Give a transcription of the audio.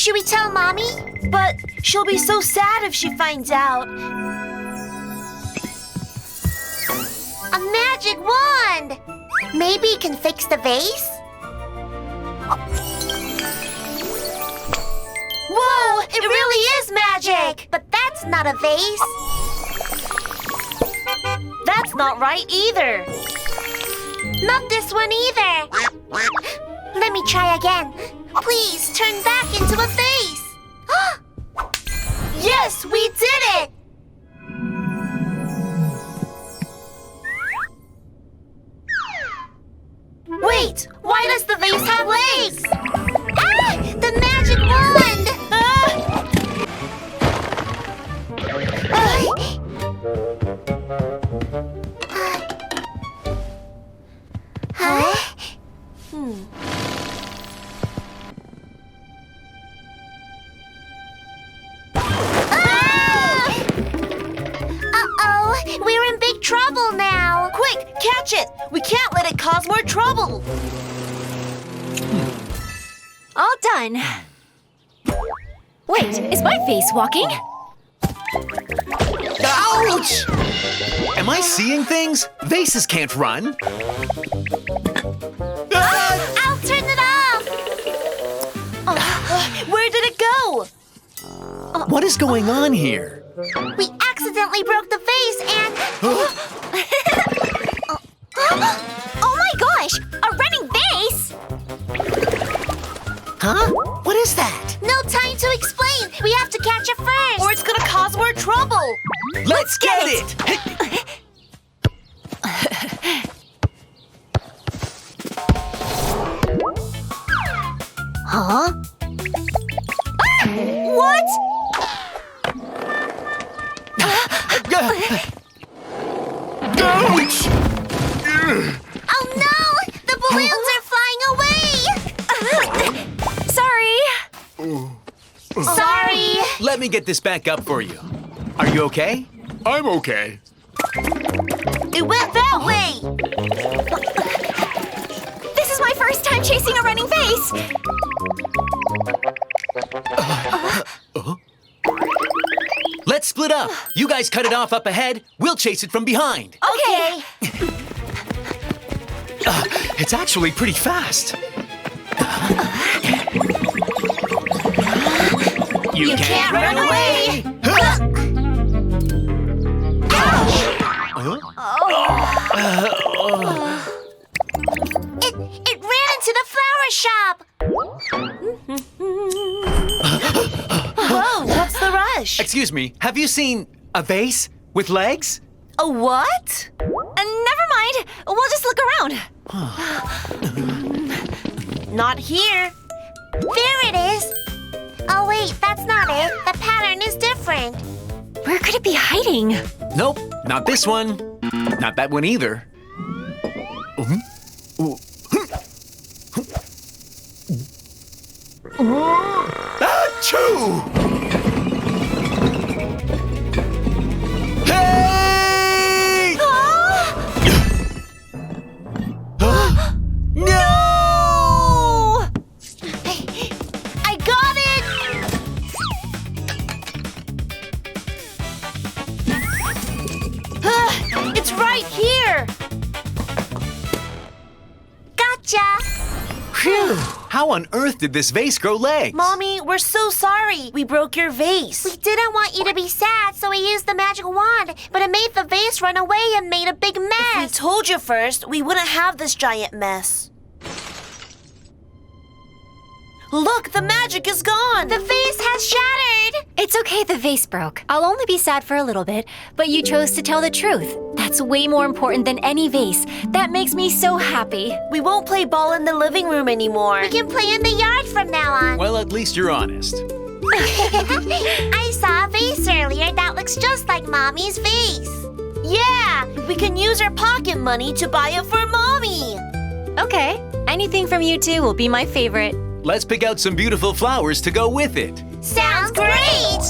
Should we tell Mommy? But she'll be so sad if she finds out. A magic wand! Maybe it can fix the vase? Whoa! It really is magic! But that's not a vase. That's not right either. Not this one either. Let me try again. Please turn back into a vase. Yes, we did it! Wait, why does the vase have legs? Ah! The magic wand! Huh? Uh-oh, we're in big trouble now. Quick, catch it! We can't let it cause more trouble. All done. Wait, is my face walking? Ouch! Am I seeing things? Vases can't run. I'll turn it off. Where did it go? What is going on here? We accidentally broke the vase and... Oh my gosh! A running vase! Huh? What is that? No time to explain. We have to catch it first. Or it's gonna cause more trouble. Let's get it! Huh? What? Ouch! Oh no! The balloons are flying away! Sorry. Sorry. Let me get this back up for you. Are you okay? I'm okay. It went that way. This is my first time chasing a running vase. Let's split up. You guys cut it off up ahead. We'll chase it from behind. Okay. It's actually pretty fast. You can't run away. It ran into the flower shop. Whoa, what's the rush? Excuse me, have you seen a vase with legs? A what? Never mind. We'll just look around. Not here. There it is. Oh wait, that's not it. The pattern is different. Where could it be hiding? Nope, not this one. Not that one either. Achoo! Hey! No! I got it! It's right here! Gotcha. Phew! How on earth did this vase grow legs? Mommy, we're so sorry. We broke your vase. We didn't want you to be sad, so we used the magic wand, but it made the vase run away and made a big If we mess. told you first, we wouldn't have this giant mess. Look, the magic is gone. The vase has shattered. It's okay the vase broke. I'll only be sad for a little bit, but you chose to tell the truth. That's way more important than any vase. That makes me so happy. We won't play ball in the living room anymore. We can play in the yard from now on. Well, at least you're honest. I saw a vase earlier that looks just like Mommy's vase. Yeah, we can use our pocket money to buy it for Mommy. Okay, anything from you two will be my favorite. Let's pick out some beautiful flowers to go with it. Sounds great!